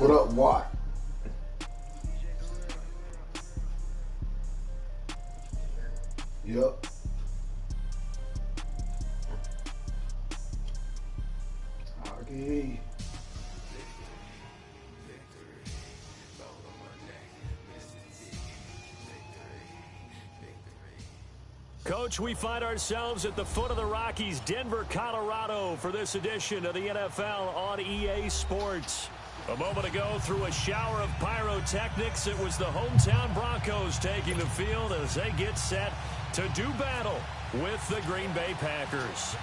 What up, Watt? Yep. Okay. Coach, we find ourselves at the foot of the Rockies, Denver, Colorado, for this edition of the NFL on EA Sports. A moment ago, through a shower of pyrotechnics, it was the hometown Broncos taking the field as they get set to do battle with the Green Bay Packers.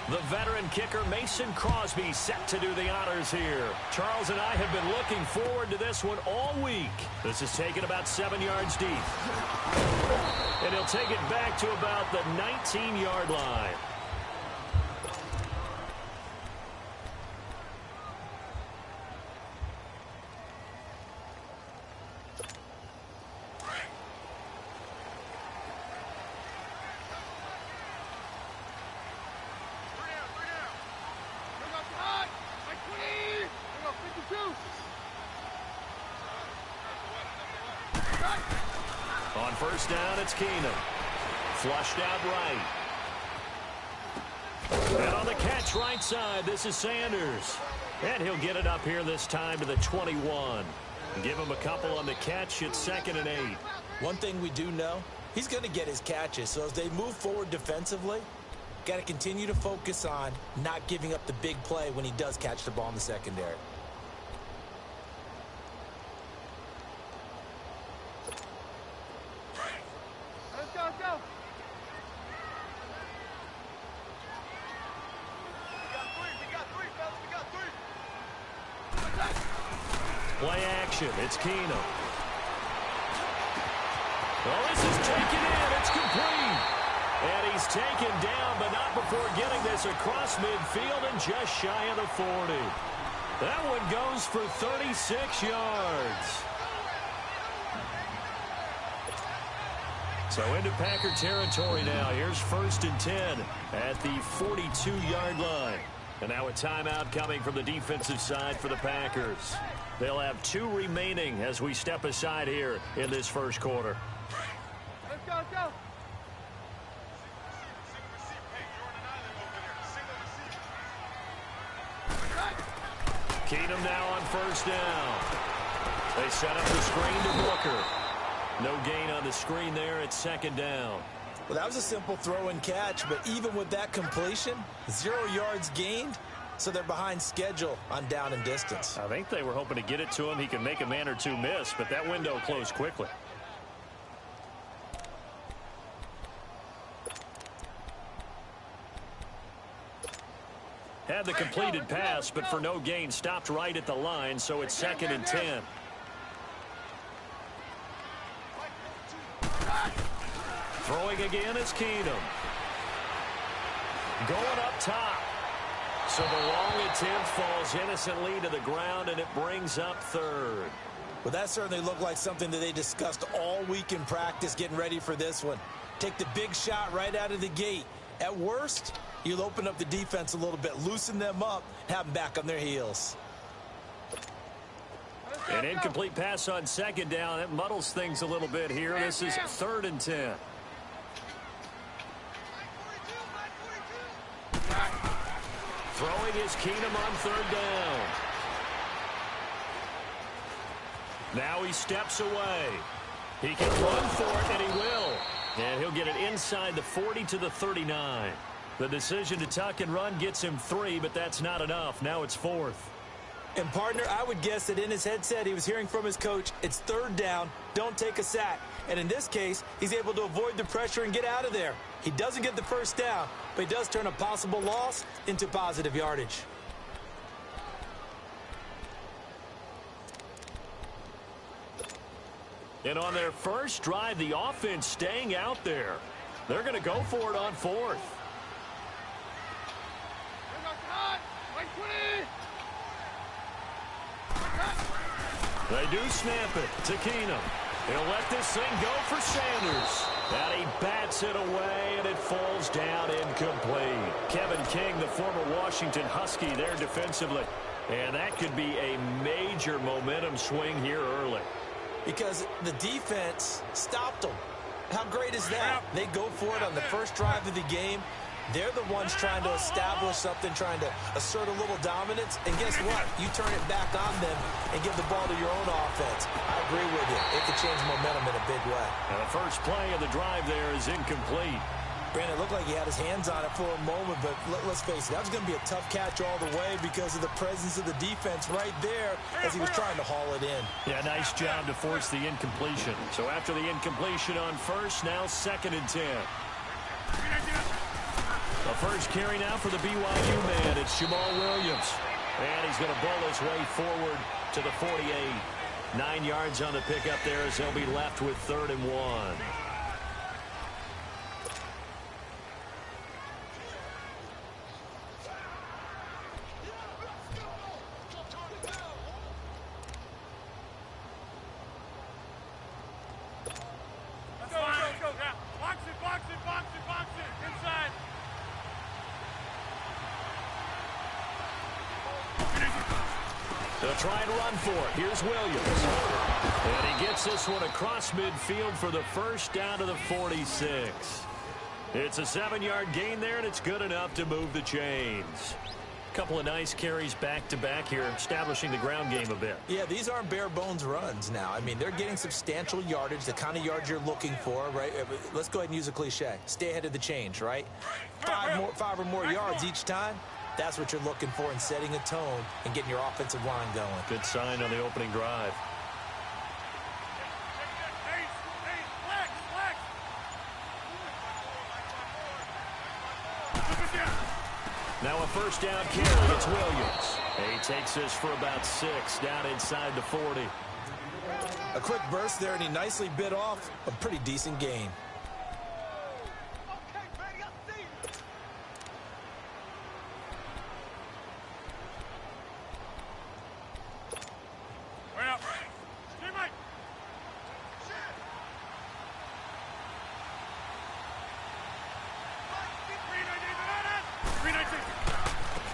The veteran kicker Mason Crosby set to do the honors here. Charles and I have been looking forward to this one all week. This is taken about 7 yards deep. And he'll take it back to about the 19-yard line. On first down, it's Keenum. Flushed out right. And on the catch right side, this is Sanders. And he'll get it up here this time to the 21. Give him a couple on the catch. It's 2nd and 8. One thing we do know, he's going to get his catches. So as they move forward defensively, got to continue to focus on not giving up the big play when he does catch the ball in the secondary. Play action. It's Keenum. Well, this is taken in. It's complete. And he's taken down, but not before getting this across midfield and just shy of the 40. That one goes for 36 yards. So into Packer territory now. Here's 1st and 10 at the 42-yard line. And now a timeout coming from the defensive side for the Packers. They'll have 2 remaining as we step aside here in this first quarter. Let's go, let's go. Keenum now on first down. They set up the screen to Booker. No gain on the screen there at 2nd down. Well, that was a simple throw and catch, but even with that completion, 0 yards gained, so they're behind schedule on down and distance. I think they were hoping to get it to him. He can make a man or two miss, but that window closed quickly. Had the completed pass, but for no gain, stopped right at the line, so it's 2nd and 10. Throwing again is Keenum. Going up top. So the long attempt falls innocently to the ground, and it brings up 3rd. Well, that certainly looked like something that they discussed all week in practice getting ready for this one. Take the big shot right out of the gate. At worst, you'll open up the defense a little bit, loosen them up, have them back on their heels. An incomplete pass on 2nd down. It muddles things a little bit here. This is 3rd and 10. Throwing is Keenum on 3rd down. Now he steps away. He can run for it, and he will. And he'll get it inside the 40 to the 39. The decision to tuck and run gets him 3, but that's not enough. Now it's 4th. And, partner, I would guess that in his headset he was hearing from his coach, it's 3rd down, don't take a sack. And in this case, he's able to avoid the pressure and get out of there. He doesn't get the first down, but he does turn a possible loss into positive yardage. And on their first drive, the offense staying out there. They're going to go for it on 4th. They do snap it to Keenum. He'll let this thing go for Sanders. And he bats it away, and it falls down incomplete. Kevin King, the former Washington Husky, there defensively. And that could be a major momentum swing here early. Because the defense stopped them. How great is that? They go for it on the first drive of the game. They're the ones trying to establish something, trying to assert a little dominance. And guess what? You turn it back on them and give the ball to your own offense. I agree with you. It could change momentum in a big way. And the first play of the drive there is incomplete. Brandon, it looked like he had his hands on it for a moment, but let's face it, that was going to be a tough catch all the way because of the presence of the defense right there as he was trying to haul it in. Yeah, nice job to force the incompletion. So after the incompletion on first, now 2nd and 10. The first carry now for the BYU man. It's Jamal Williams. And he's going to bowl his way forward to the 48. 9 yards on the pickup there as he'll be left with 3rd and 1. They'll try and run for it. Here's Williams. And he gets this one across midfield for the first down to the 46. It's a 7-yard gain there, and it's good enough to move the chains. Couple of nice carries back-to-back here, establishing the ground game a bit. Yeah, these aren't bare-bones runs now. I mean, they're getting substantial yardage, the kind of yards you're looking for, right? Let's go ahead and use a cliche. Stay ahead of the change, right? 5 or more yards each time. That's what you're looking for in setting a tone and getting your offensive line going. Good sign on the opening drive. Now a first down carry. It's Williams. He takes this for about 6 down inside the 40. A quick burst there, and he nicely bit off a pretty decent gain.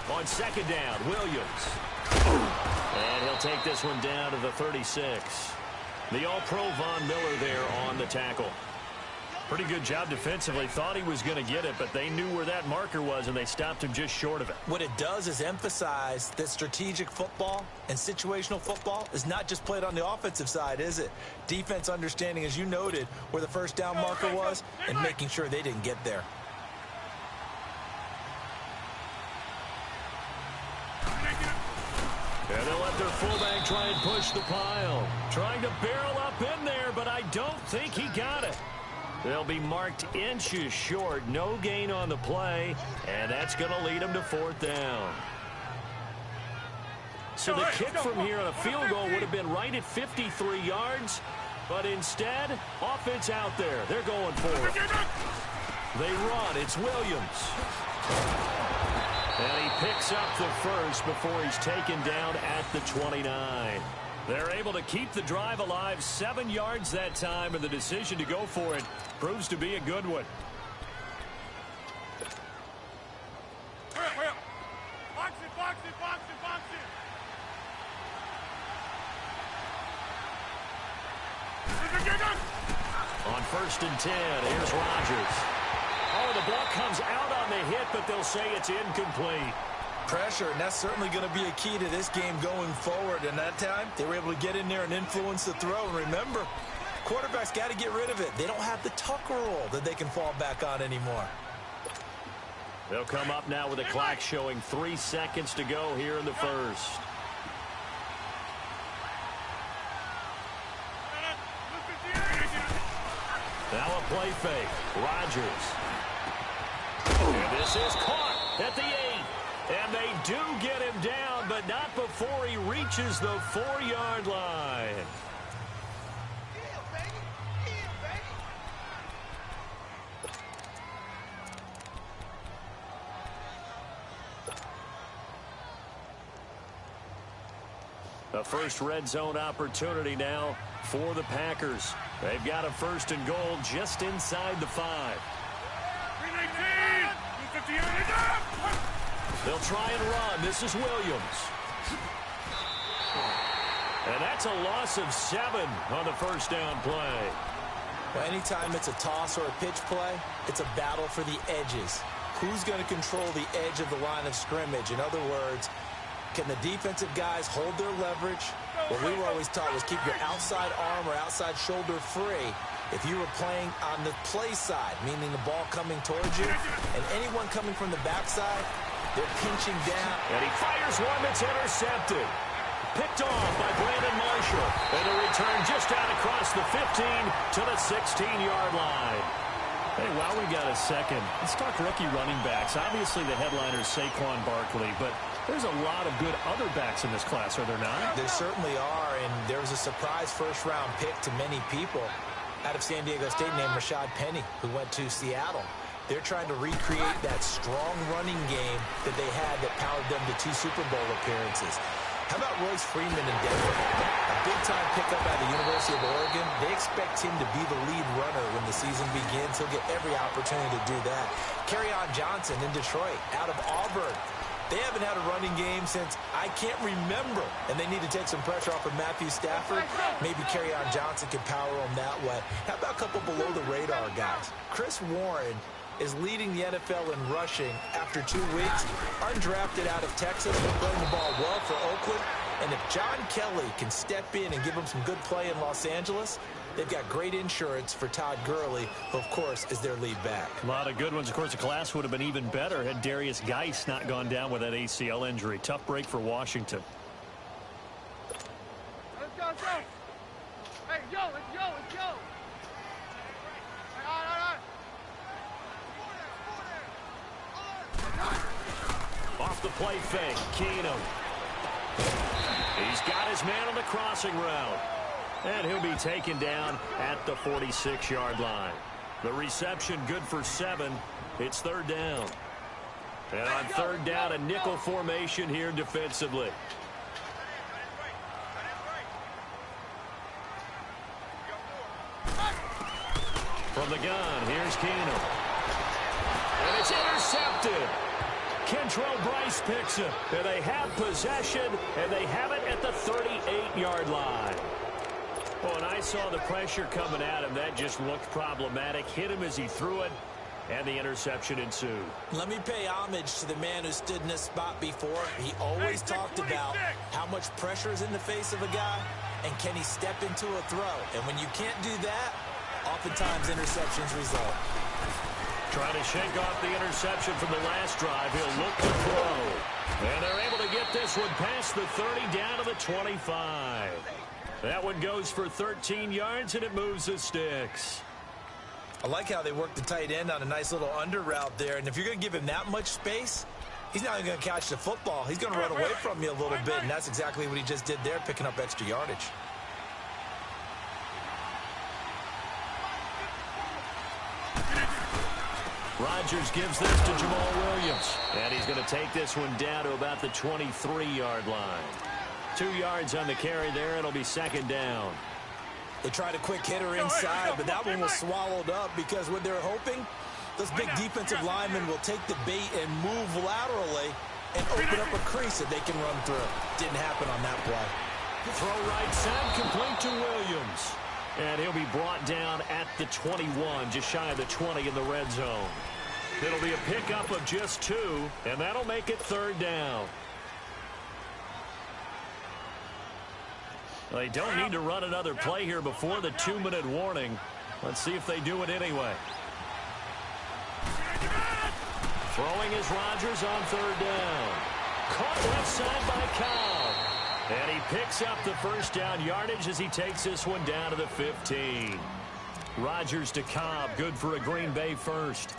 On 2nd down, Williams. And he'll take this one down to the 36. The All-Pro Von Miller there on the tackle. Pretty good job defensively. Thought he was going to get it, but they knew where that marker was, and they stopped him just short of it. What it does is emphasize that strategic football and situational football is not just played on the offensive side, is it? Defense understanding, as you noted, where the first down marker was and making sure they didn't get there. And they'll let their fullback try and push the pile. Trying to barrel up in there, but I don't think he got it. They'll be marked inches short. No gain on the play, and that's going to lead them to 4th down. So the kick from here on a field goal would have been right at 53 yards, but instead, offense out there. They're going for it. They run. It's Williams. And he picks up the first before he's taken down at the 29. They're able to keep the drive alive, 7 yards that time, and the decision to go for it proves to be a good one. On 1st and 10, here's Rodgers. Oh, the ball comes out on the hit, but they'll say it's incomplete. Pressure, and that's certainly going to be a key to this game going forward. And that time, they were able to get in there and influence the throw. And remember, quarterbacks got to get rid of it. They don't have the tuck roll that they can fall back on anymore. They'll come up now with a clock showing 3 seconds to go here in the first. Now a play fake. Rodgers. And this is caught at the 8. And they do get him down, but not before he reaches the 4-yard line. A first red zone opportunity now for the Packers. They've got a 1st and goal just inside the 5. They'll try and run. This is Williams. And that's a loss of 7 on the first down play. Well, anytime it's a toss or a pitch play, it's a battle for the edges. Who's going to control the edge of the line of scrimmage? In other words, can the defensive guys hold their leverage? What we were always taught was keep your outside arm or outside shoulder free if you were playing on the play side, meaning the ball coming towards you, and anyone coming from the backside, they're pinching down. And he fires one that's intercepted. Picked off by Brandon Marshall. And the return just out across the 15 to the 16-yard line. Hey, while we got a second, let's talk rookie running backs. Obviously, the headliner is Saquon Barkley, but there's a lot of good other backs in this class, are there not? There certainly are, and there was a surprise first-round pick to many people out of San Diego State named Rashad Penny, who went to Seattle. They're trying to recreate that strong running game that they had that powered them to 2 Super Bowl appearances. How about Royce Freeman in Denver? A big-time pickup out of the University of Oregon. They expect him to be the lead runner when the season begins. He'll get every opportunity to do that. Kerryon Johnson in Detroit, out of Auburn. They haven't had a running game since I can't remember, and they need to take some pressure off of Matthew Stafford. Maybe Kerryon Johnson can power them that way. How about a couple below-the-radar guys? Chris Warren is leading the NFL in rushing after 2 weeks. Undrafted out of Texas, throwing the ball well for Oakland. And if John Kelly can step in and give him some good play in Los Angeles, they've got great insurance for Todd Gurley, who, of course, is their lead back. A lot of good ones. Of course, the class would have been even better had Darius Geis not gone down with that ACL injury. Tough break for Washington. Let's go, let's go. Hey, yo, let's go, let's go. All right. Off the play fake, Keenum. He's got his man on the crossing route. And he'll be taken down at the 46-yard line. The reception good for 7. It's 3rd down. And on 3rd down, a nickel formation here defensively. From the gun, here's Keenum. And it's intercepted. Kentrell Bryce picks it. And they have possession, and they have it at the 38-yard line. Oh, and I saw the pressure coming at him. That just looked problematic. Hit him as he threw it, and the interception ensued. Let me pay homage to the man who stood in this spot before. He always talked about how much pressure is in the face of a guy, and can he step into a throw. And when you can't do that, oftentimes interceptions result. Trying to shake off the interception from the last drive. He'll look to throw. And they're able to get this one past the 30 down to the 25. That one goes for 13 yards, and it moves the sticks. I like how they work the tight end on a nice little under route there. And if you're going to give him that much space, he's not even going to catch the football. He's going to run away from you a little bit, and that's exactly what he just did there, picking up extra yardage. Rodgers gives this to Jamal Williams. And he's going to take this one down to about the 23-yard line. 2 yards on the carry there. It'll be 2nd down. They tried a quick hitter inside, but that one was swallowed up because what they're hoping, those big defensive linemen will take the bait and move laterally and open up a crease that they can run through. Didn't happen on that play. Throw right side, complete to Williams. And he'll be brought down at the 21, just shy of the 20 in the red zone. It'll be a pickup of just 2, and that'll make it 3rd down. They don't need to run another play here before the 2-minute warning. Let's see if they do it anyway. Throwing is Rodgers on 3rd down. Caught left side by Cobb. And he picks up the first down yardage as he takes this one down to the 15. Rodgers to Cobb, good for a Green Bay first.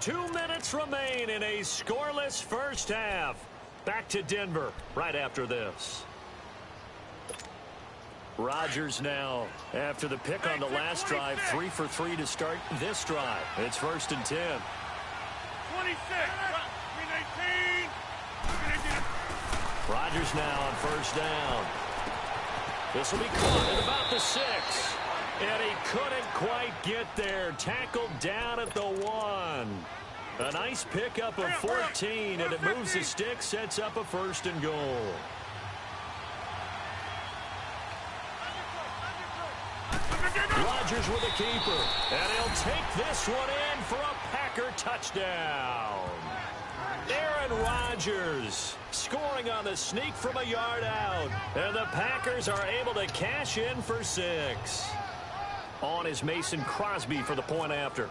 2 minutes remain in a scoreless first half. Back to Denver right after this. Rodgers now, after the pick on the last drive, 3 for 3 to start this drive. It's 1st and 10. 26. Rodgers now on 1st down. This will be caught at about the 6. And he couldn't quite get there. Tackled down at the 1. A nice pickup of 14, and it moves the stick, sets up a 1st and goal. Rodgers with a keeper. And he'll take this one in for a Packer touchdown. Aaron Rodgers scoring on the sneak from a yard out. And the Packers are able to cash in for 6. On is Mason Crosby for the point after.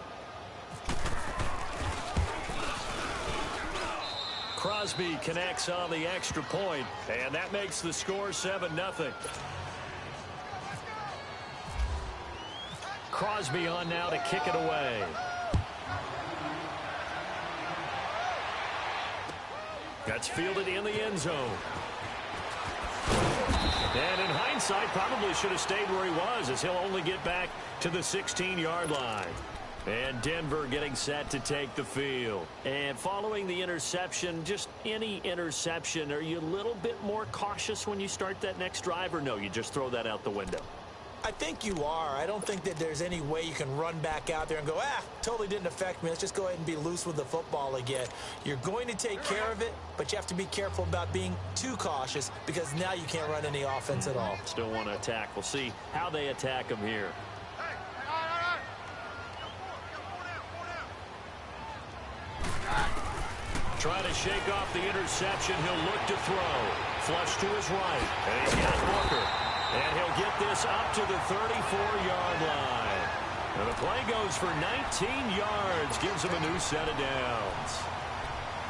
Crosby connects on the extra point, and that makes the score 7-0. Crosby on now to kick it away. That's fielded in the end zone. And in hindsight, probably should have stayed where he was, as he'll only get back to the 16-yard line. And Denver getting set to take the field. And following the interception, just any interception, are you a little bit more cautious when you start that next drive, or no, you just throw that out the window? I think you are. I don't think that there's any way you can run back out there and go, totally didn't affect me. Let's just go ahead and be loose with the football again. You're going to take care of it, but you have to be careful about being too cautious, because now you can't run any offense at all. Still want to attack. We'll see how they attack them here. Trying to shake off the interception. He'll look to throw. Flush to his right. And he's got Booker. And he'll get this up to the 34-yard line. And the play goes for 19 yards. Gives him a new set of downs.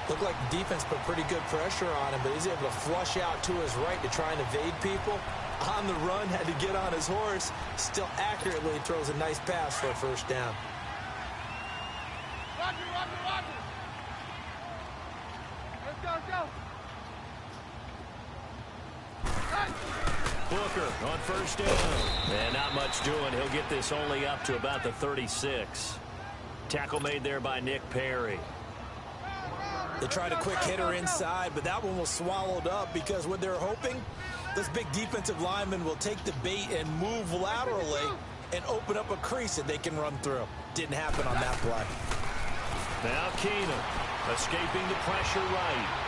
Looked like the defense put pretty good pressure on him, but he's able to flush out to his right to try and evade people. On the run, had to get on his horse. Still accurately throws a nice pass for a first down. Roger. Let's go. Booker on first down. And not much doing. He'll get this only up to about the 36. Tackle made there by Nick Perry. They tried a quick hitter inside, but that one was swallowed up, because what they're hoping, this big defensive lineman will take the bait and move laterally and open up a crease that they can run through. Didn't happen on that play. Now Keenum escaping the pressure right.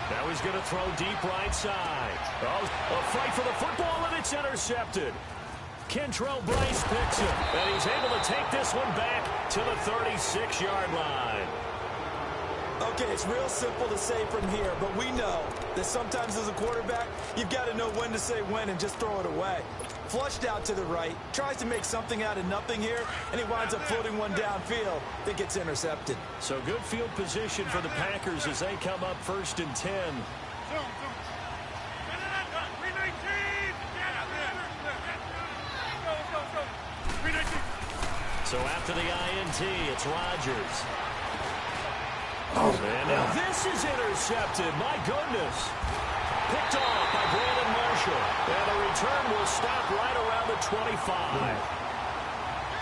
Now he's going to throw deep right side. Oh, a fight for the football, and it's intercepted. Kentrell Bryce picks it, and he's able to take this one back to the 36-yard line. Okay, it's real simple to say from here, but we know that sometimes as a quarterback, you've got to know when to say when and just throw it away. Flushed out to the right, tries to make something out of nothing here, and he winds up floating one downfield that gets intercepted. So good field position for the Packers as they come up 1st and 10. So after the INT, it's Rodgers. And now this is intercepted. My goodness. Picked off by Brandon Marshall. And the return will stop right around the 25.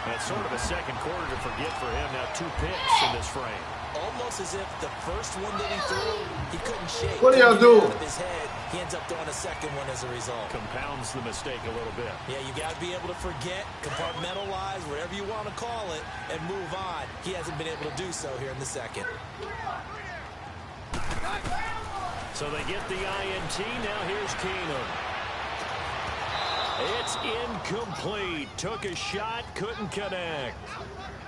That's sort of a second quarter to forget for him. Now 2 picks in this frame. Almost as if the first one that he threw, he couldn't shake. What do y'all do? Out of his head, he ends up throwing a second one as a result. Compounds the mistake a little bit. Yeah, you got to be able to forget, compartmentalize, whatever you want to call it, and move on. He hasn't been able to do so here in the second. So they get the INT. Now here's Keenum. It's incomplete. Took a shot, couldn't connect.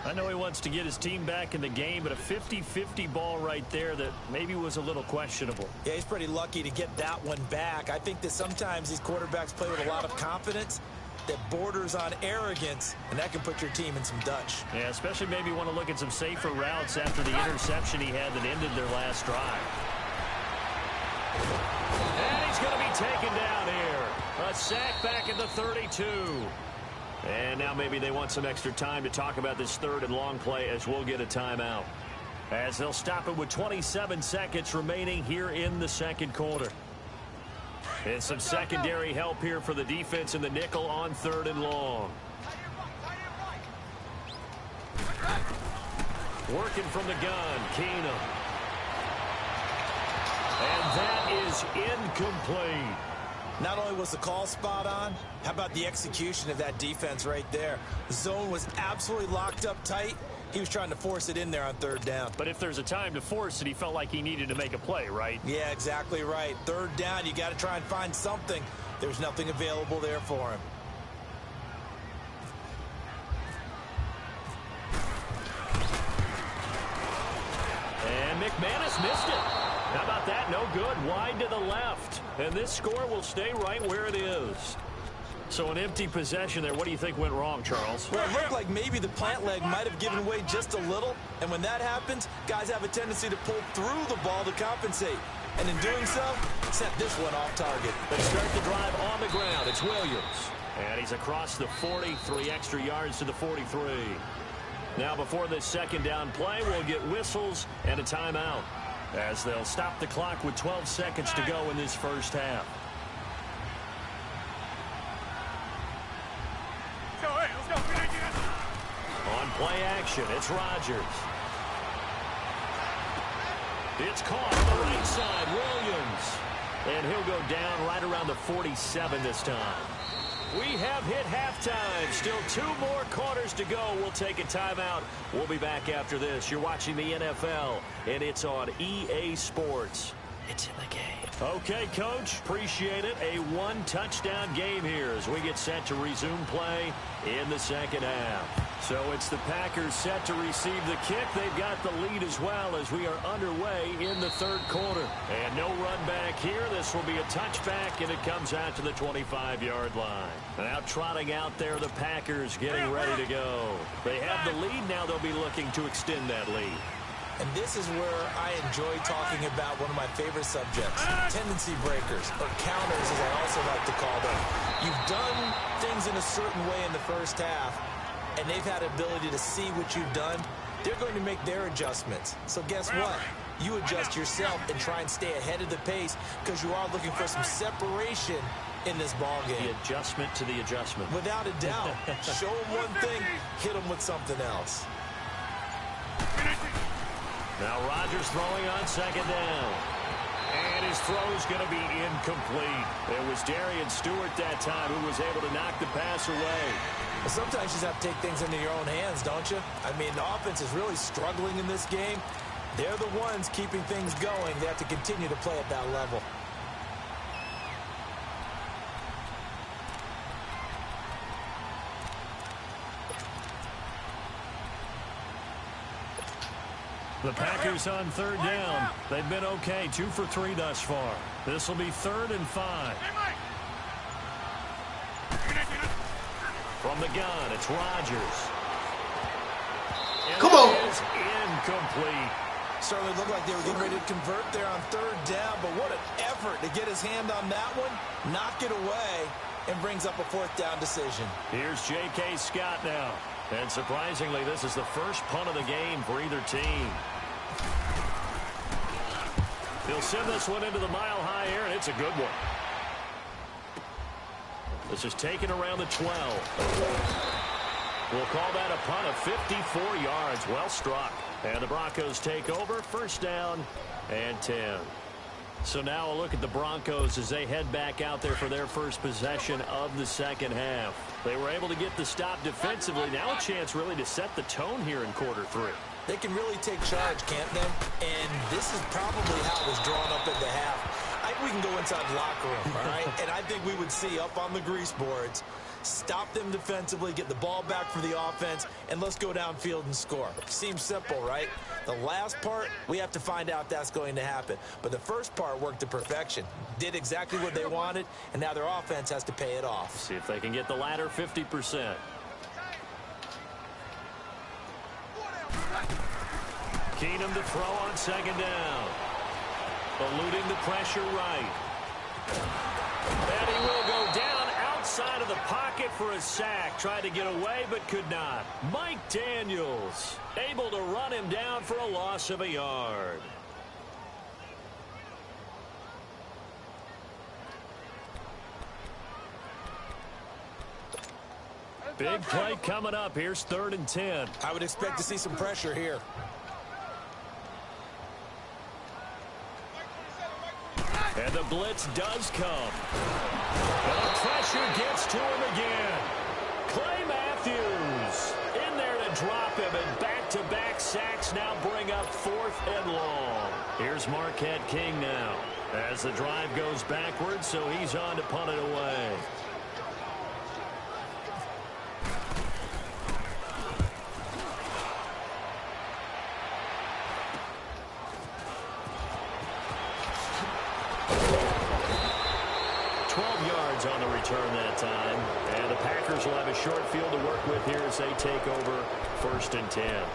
I know he wants to get his team back in the game, but a 50-50 ball right there that maybe was a little questionable. Yeah, he's pretty lucky to get that one back. I think that sometimes these quarterbacks play with a lot of confidence that borders on arrogance, and that can put your team in some Dutch. Yeah, especially maybe want to look at some safer routes after the interception he had that ended their last drive. And he's going to be taken down here. A sack back at the 32. And now maybe they want some extra time to talk about this 3rd and long play, as we'll get a timeout. As they'll stop it with 27 seconds remaining here in the second quarter. And some secondary help here for the defense in the nickel on 3rd and long. Working from the gun, Keenum. And that is incomplete. Not only was the call spot on, how about the execution of that defense right there? The zone was absolutely locked up tight. He was trying to force it in there on 3rd down. But if there's a time to force it, he felt like he needed to make a play, right? Yeah, exactly right. 3rd down, you got to try and find something. There's nothing available there for him. McManus missed it. How about that? No good. Wide to the left. And this score will stay right where it is. So an empty possession there. What do you think went wrong, Charles? Well, it looked like maybe the plant leg might have given way just a little. And when that happens, guys have a tendency to pull through the ball to compensate. And in doing so, set this one off target. They start the drive on the ground. It's Williams. And he's across the 40, 3 extra yards to the 43. Now before this second down play, we'll get whistles and a timeout, as they'll stop the clock with 12 seconds to go in this first half. On play action, it's Rodgers. It's caught on the right side, Williams. And he'll go down right around the 47 this time. We have hit halftime. Still 2 more quarters to go. We'll take a timeout. We'll be back after this. You're watching the NFL, and it's on EA Sports. It's in the game. Okay, Coach. Appreciate it. A 1-touchdown game here as we get set to resume play in the second half. So it's the Packers set to receive the kick. They've got the lead as well as we are underway in the third quarter. And no run back here. This will be a touchback, and it comes out to the 25-yard line. Now trotting out there, the Packers getting ready to go. They have the lead. Now they'll be looking to extend that lead. And this is where I enjoy talking about one of my favorite subjects, tendency breakers, or counters as I also like to call them. You've done things in a certain way in the first half, and they've had ability to see what you've done. They're going to make their adjustments. So guess what? You adjust yourself and try and stay ahead of the pace because you are looking for some separation in this ball game. The adjustment to the adjustment. Without a doubt. Show them one thing, hit them with something else. Now Rodgers throwing on second down. And his throw's going to be incomplete. It was Darian Stewart that time who was able to knock the pass away. Well, sometimes you just have to take things into your own hands, don't you? I mean, the offense is really struggling in this game. They're the ones keeping things going. They have to continue to play at that level. The Packers on third down. They've been okay, 2 for 3 thus far. This will be 3rd and 5. From the gun, it's Rodgers. And Come on. It is incomplete. Certainly looked like they were getting ready to convert there on third down, but what an effort to get his hand on that one, knock it away, and brings up a 4th down decision. Here's J.K. Scott now. And surprisingly, this is the first punt of the game for either team. He'll send this one into the mile-high air, and it's a good one. This is taken around the 12. We'll call that a punt of 54 yards. Well struck. And the Broncos take over. 1st down and 10. So now a look at the Broncos as they head back out there for their first possession of the second half. They were able to get the stop defensively. Now a chance really to set the tone here in quarter 3. They can really take charge, can't they? And this is probably how it was drawn up at the half. I think we can go inside the locker room, all right? And I think we would see up on the grease boards, stop them defensively, get the ball back for the offense, and let's go downfield and score. Seems simple, right? The last part, we have to find out if that's going to happen. But the first part worked to perfection. Did exactly what they wanted, and now their offense has to pay it off. See if they can get the latter 50%. Keenum to throw on second down. Eluding the pressure right. And he will go down outside of the pocket for a sack. Tried to get away but could not. Mike Daniels able to run him down for a loss of a yard. Big play coming up. Here's 3rd and 10. I would expect to see some pressure here. And the blitz does come. And the pressure gets to him again. Clay Matthews in there to drop him. And back-to-back sacks now bring up 4th and long. Here's Marquette King now as the drive goes backwards, so he's on to punt it away. return that time. And the Packers will have a short field to work with here as they take over 1st and 10.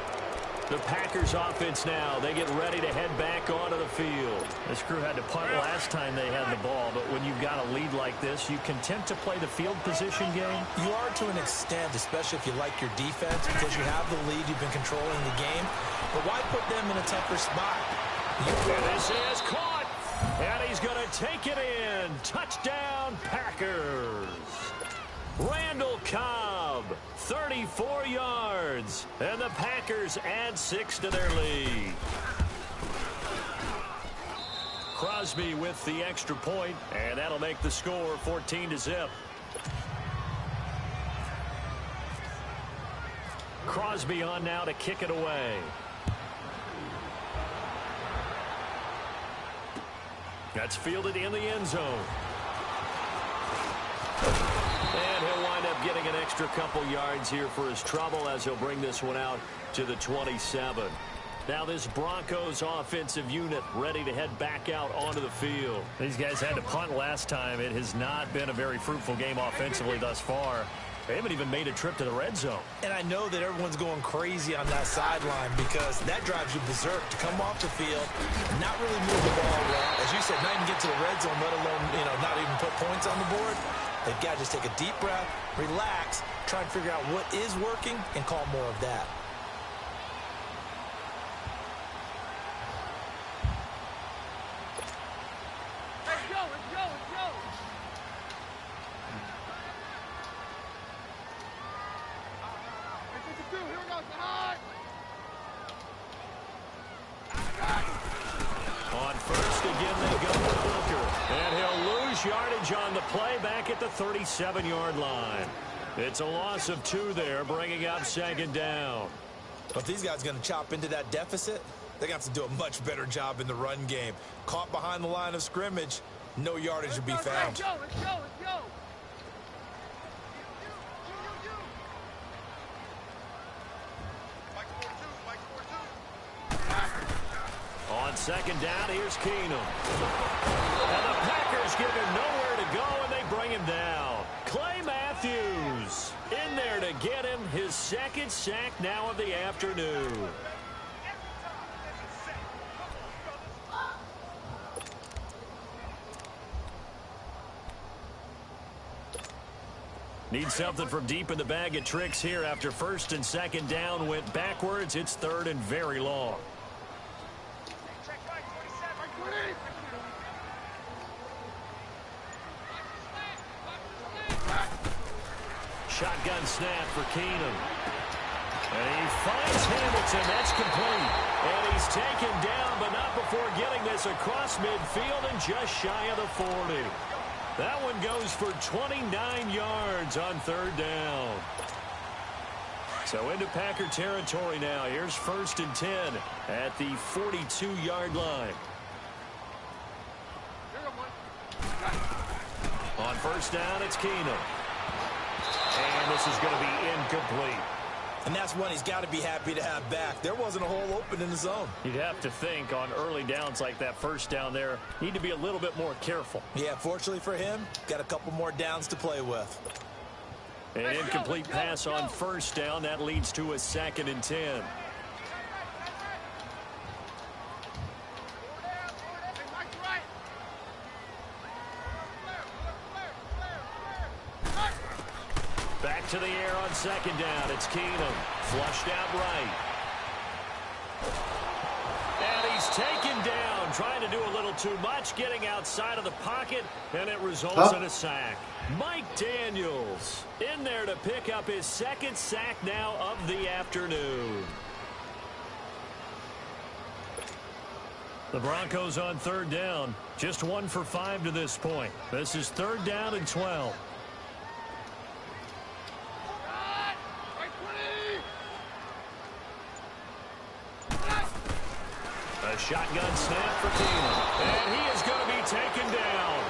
The Packers offense now. They get ready to head back onto the field. This crew had to punt last time they had the ball, but when you've got a lead like this, you content to play the field position game? You are to an extent, especially if you like your defense, because you have the lead, you've been controlling the game. But why put them in a tougher spot? And this is caught, and he's going to take it in. Touchdown, Packers. Randall Cobb, 34 yards, and the Packers add 6 to their lead. Crosby with the extra point, and that'll make the score 14-0. Crosby on now to kick it away. That's fielded in the end zone. And he'll wind up getting an extra couple yards here for his trouble as he'll bring this one out to the 27. Now this Broncos offensive unit ready to head back out onto the field. These guys had to punt last time. It has not been a very fruitful game offensively thus far. They haven't even made a trip to the red zone. And I know that everyone's going crazy on that sideline because that drives you berserk to come off the field and not really move the ball well. As you said, not even get to the red zone, let alone, not even put points on the board. They've got to just take a deep breath, relax, try and figure out what is working and call more of that. On first, again, they go with Booker. And he'll lose yardage on the play back at the 37-yard line. It's a loss of 2 there, bringing up 2nd down. But if these guys are going to chop into that deficit, they're going to have to do a much better job in the run game. Caught behind the line of scrimmage, no yardage to be found. Let's go. On 2nd down, here's Keenum. And the Packers give him nowhere to go, and they bring him down. Clay Matthews in there to get him his 2nd sack now of the afternoon. Need something from deep in the bag of tricks here after 1st and 2nd down went backwards. It's 3rd and very long. Shotgun snap for Keenum. And he finds Hamilton. That's complete. And he's taken down, but not before getting this across midfield and just shy of the 40. That one goes for 29 yards on 3rd down. So into Packer territory now. Here's 1st and 10 at the 42-yard line. On 1st down, it's Keenum. And this is going to be incomplete. And that's one he's got to be happy to have back. There wasn't a hole open in the zone. You'd have to think on early downs like that 1st down there, need to be a little bit more careful. Yeah, fortunately for him, got a couple more downs to play with. An incomplete pass on 1st down. That leads to a 2nd and 10. Back to the air on 2nd down. It's Keenum. Flushed out right. And he's taken down, trying to do a little too much, getting outside of the pocket, and it results in a sack. Mike Daniels in there to pick up his 2nd sack now of the afternoon. The Broncos on 3rd down, just 1 for 5 to this point. This is 3rd down and 12. A shotgun snap for Keenum. And he is going to be taken down.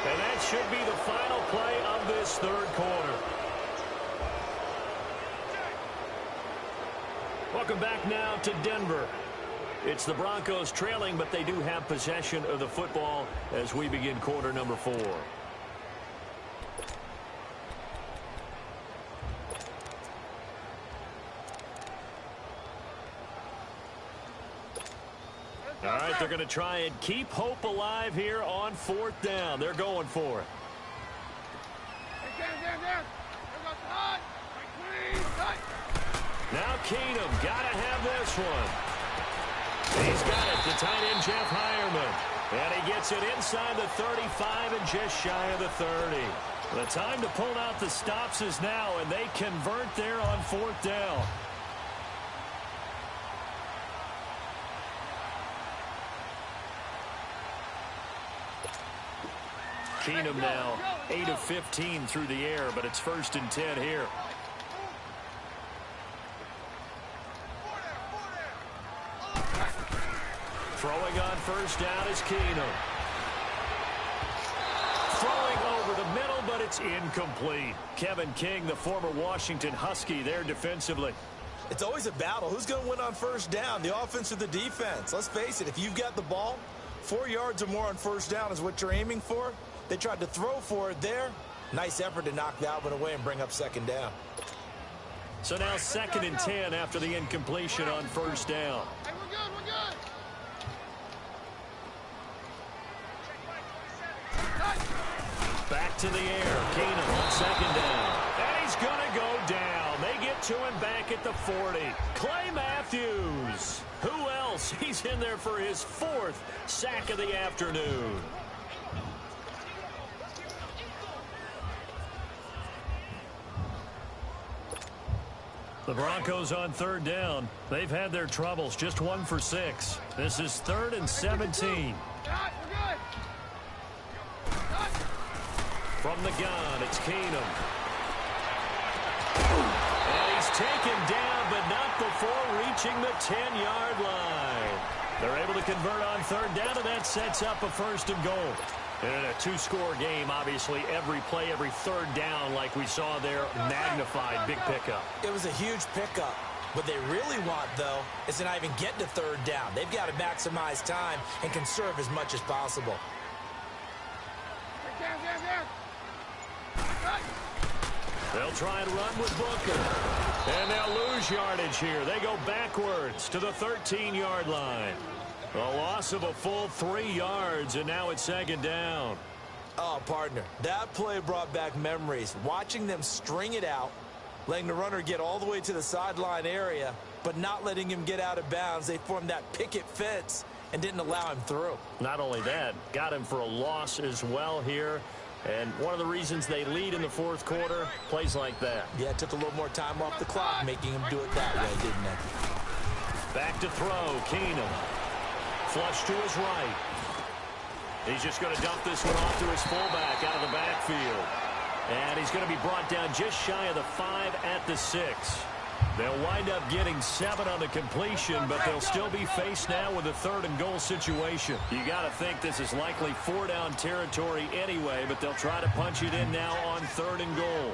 And that should be the final play of this 3rd quarter. Welcome back now to Denver. It's the Broncos trailing, but they do have possession of the football as we begin quarter number 4. right, they're going to try and keep hope alive here on 4th down. They're going for it. Now Keenum got to have this one. He's got it to tight end Jeff Hireman. And he gets it inside the 35 and just shy of the 30. The time to pull out the stops is now, and they convert there on 4th down. Keenum now 8 of 15 through the air, but it's 1st and 10 here. Throwing on 1st down is Keenum. Throwing over the middle, but it's incomplete. Kevin King, the former Washington Husky, there defensively. It's always a battle. Who's going to win on 1st down, the offense or the defense? Let's face it, if you've got the ball, 4 yards or more on 1st down is what you're aiming for. They tried to throw for it there. Nice effort to knock that one away and bring up 2nd down. So now 2nd and 10 after the incompletion on 1st down. Hey, we're good, we're good. Back to the air. Keenum on 2nd down. And he's going to go down. They get to him back at the 40. Clay Matthews. Who else? He's in there for his 4th sack of the afternoon. The Broncos on 3rd down. They've had their troubles. Just 1 for 6. This is 3rd and 17. From the gun, it's Keenum. And he's taken down, but not before reaching the 10-yard line. They're able to convert on 3rd down, and that sets up a 1st and goal. And in a 2-score game, obviously, every play, every 3rd down, like we saw there, magnified. Big pickup. It was a huge pickup. What they really want, though, is to not even get to 3rd down. They've got to maximize time and conserve as much as possible. They'll try and run with Booker. And they'll lose yardage here. They go backwards to the 13-yard line. A loss of a full 3 yards, and now it's 2nd down. Oh, partner, that play brought back memories. Watching them string it out, letting the runner get all the way to the sideline area, but not letting him get out of bounds. They formed that picket fence and didn't allow him through. Not only that, got him for a loss as well here. And one of the reasons they lead in the 4th quarter, plays like that. Yeah, it took a little more time off the clock, making him do it that way, didn't it? Back to throw, Keenum. Flush to his right. He's just going to dump this one off to his fullback out of the backfield. And he's going to be brought down just shy of the 5 at the 6. They'll wind up getting 7 on the completion, but they'll still be faced now with a 3rd and goal situation. You got to think this is likely 4-down territory anyway, but they'll try to punch it in now on 3rd and goal.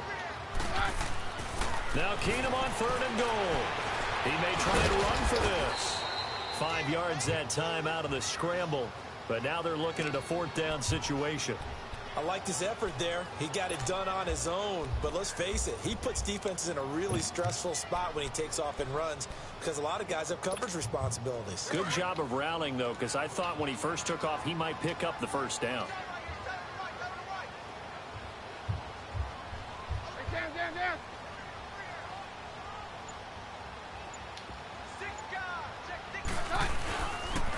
Now Keenum on 3rd and goal. He may try and run for this. 5 yards that time out of the scramble, but now they're looking at a 4th down situation. I liked his effort there. He got it done on his own. But let's face it, he puts defenses in a really stressful spot when he takes off and runs because a lot of guys have coverage responsibilities. Good job of rallying, though, because I thought when he first took off, he might pick up the 1st down.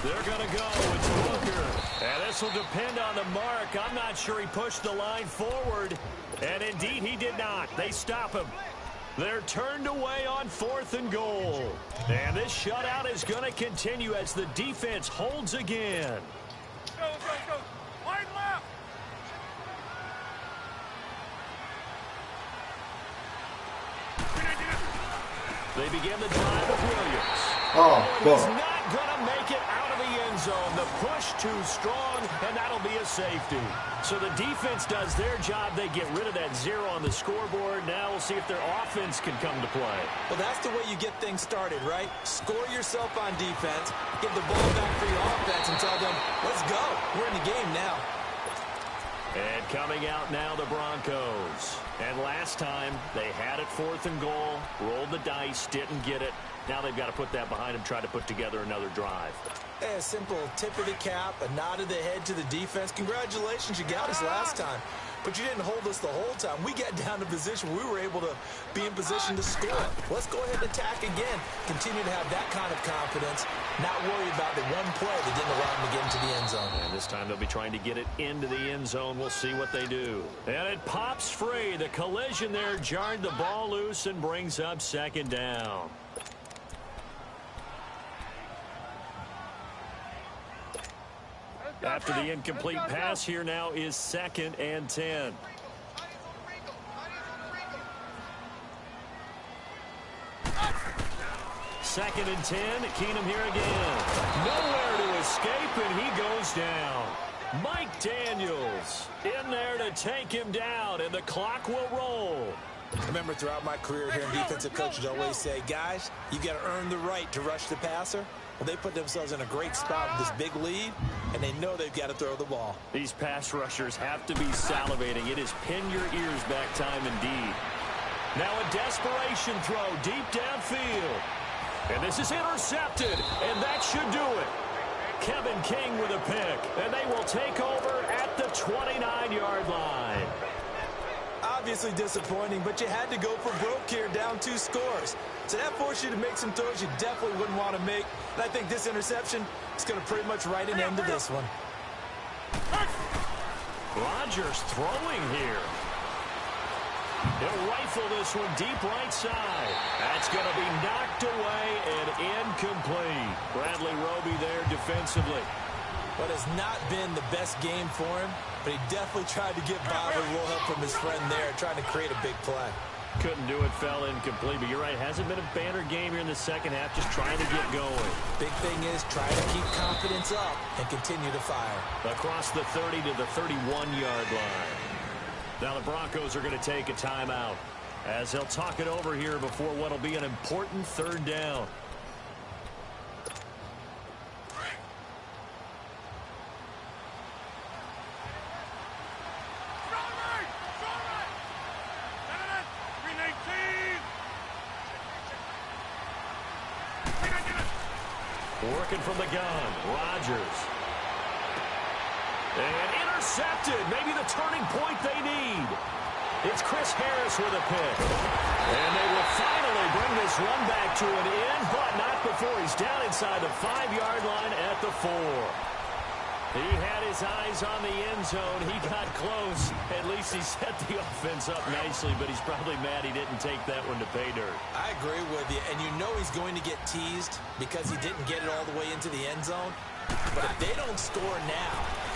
They're going to go. It's Booker. And this will depend on the mark. I'm not sure he pushed the line forward. And indeed, he did not. They stop him. They're turned away on 4th and goal. And this shutout is going to continue as the defense holds again. Go. Wide left. They begin the drive with Williams. Oh, He's not going to make it out of the end zone. The push too strong, and that'll be a safety. So the defense does their job. They get rid of that 0 on the scoreboard. Now we'll see if their offense can come to play. Well, that's the way you get things started, right? Score yourself on defense, give the ball back for your offense, and tell them, let's go. We're in the game now. And coming out now, the Broncos. And last time, they had it 4th and goal, rolled the dice, didn't get it. Now they've got to put that behind them, try to put together another drive. A simple tip of the cap, a nod of the head to the defense. Congratulations, you got us last time. But you didn't hold us the whole time. We got down to position where we were able to be in position to score. Let's go ahead and attack again. Continue to have that kind of confidence, not worry about the one play that didn't allow them to get into the end zone. And this time they'll be trying to get it into the end zone. We'll see what they do. And it pops free. The collision there jarred the ball loose and brings up second down. After the incomplete pass, here now is 2nd and 10. Second and 10. Keenum here again. Nowhere to escape, and he goes down. Mike Daniels in there to take him down, and the clock will roll. I remember throughout my career hearing defensive coaches always say, guys, you got to earn the right to rush the passer. Well, they put themselves in a great spot with this big lead, and they know they've got to throw the ball. These pass rushers have to be salivating. It is pin your ears back time indeed. Now a desperation throw deep downfield. And this is intercepted, and that should do it. Kevin King with a pick, and they will take over at the 29-yard line. Obviously disappointing, but you had to go for broke here, down 2 scores. So that forced you to make some throws you definitely wouldn't want to make. And I think this interception is going to pretty much write an end to this one. Rodgers throwing here. He'll rifle this one deep right side. That's going to be knocked away and incomplete. Bradley Roby there defensively. What has not been the best game for him, but he definitely tried to get by with a little help from his friend there, trying to create a big play. Couldn't do it, fell incomplete, but you're right, hasn't been a banner game here in the second half, just trying to get going. Big thing is try to keep confidence up and continue to fire. Across the 30 to the 31-yard line. Now the Broncos are going to take a timeout as they'll talk it over here before what will be an important 3rd down. Working from the gun, Rodgers. And intercepted, maybe the turning point they need. It's Chris Harris with a pick. And they will finally bring this run back to an end, but not before he's down inside the 5-yard line at the 4. He had his eyes on the end zone. He got close. At least he set the offense up nicely, but he's probably mad he didn't take that one to pay dirt. I agree with you, and you know he's going to get teased because he didn't get it all the way into the end zone. But if they don't score now,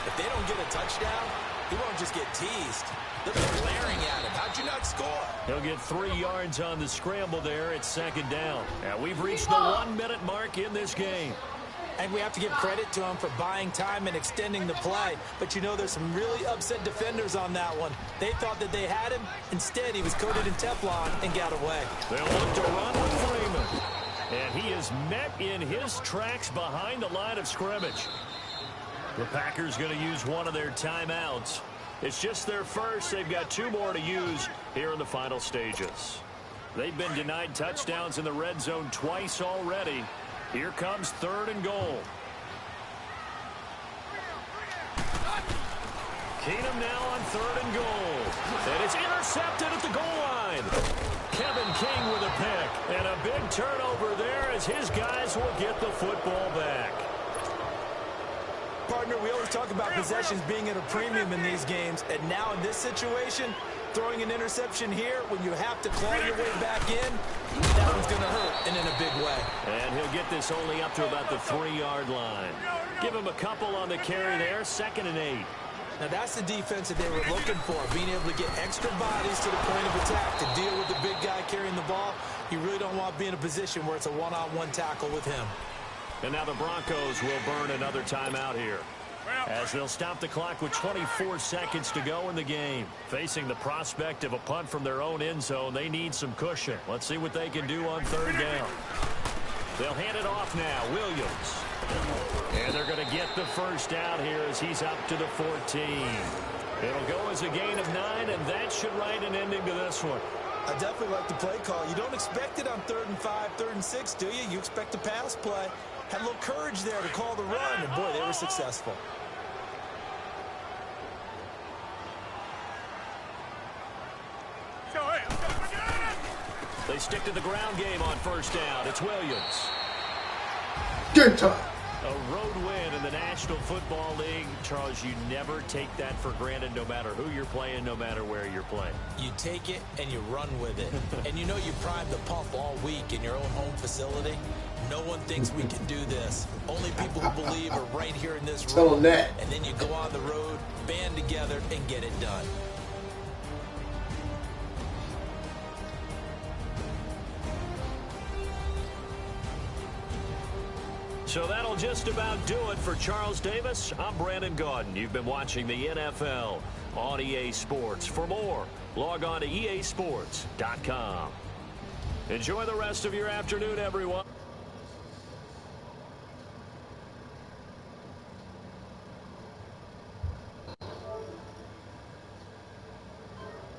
if they don't get a touchdown, he won't just get teased. They'll be glaring at him. How'd you not score? He'll get 3 yards on the scramble there at 2nd down. Now we've reached the 1-minute mark in this game. And we have to give credit to him for buying time and extending the play. But you know there's some really upset defenders on that one. They thought that they had him. Instead, he was coated in Teflon and got away. They'll look to run with Freeman. And he is met in his tracks behind the line of scrimmage. The Packers going to use one of their timeouts. It's just their first. They've got 2 more to use here in the final stages. They've been denied touchdowns in the red zone twice already. Here comes 3rd and goal. Keenum now on 3rd and goal. And it's intercepted at the goal line. Kevin King with a pick. And a big turnover there as his guys will get the football back. Partner, we always talk about possessions being at a premium in these games. And now in this situation, throwing an interception here when you have to claw your way back in, that one's going to hurt, and in a big way. And he'll get this only up to about the 3-yard line. Give him a couple on the carry there, 2nd and 8. Now that's the defense that they were looking for, being able to get extra bodies to the point of attack to deal with the big guy carrying the ball. You really don't want to be in a position where it's a one-on-one tackle with him. And now the Broncos will burn another timeout here, as they'll stop the clock with 24 seconds to go in the game. Facing the prospect of a punt from their own end zone, they need some cushion. Let's see what they can do on 3rd down. They'll hand it off now, Williams. And they're going to get the first out here as he's up to the 14. It'll go as a gain of 9, and that should write an ending to this one. I definitely like the play call. You don't expect it on 3rd and 5, 3rd and 6, do you? You expect a pass play. Had a little courage there to call the run, and boy, they were successful. They stick to the ground game on 1st down. It's Williams. Good time. A road win in the National Football League. Charles, you never take that for granted no matter who you're playing, no matter where you're playing. You take it and you run with it. And you know you primed the pump all week in your own home facility. No one thinks we can do this. Only people who believe are right here in this room. Tell them that. And then you go on the road, band together, and get it done. So that'll just about do it for Charles Davis. I'm Brandon Gaudin. You've been watching the NFL on EA Sports. For more, log on to easports.com. Enjoy the rest of your afternoon, everyone.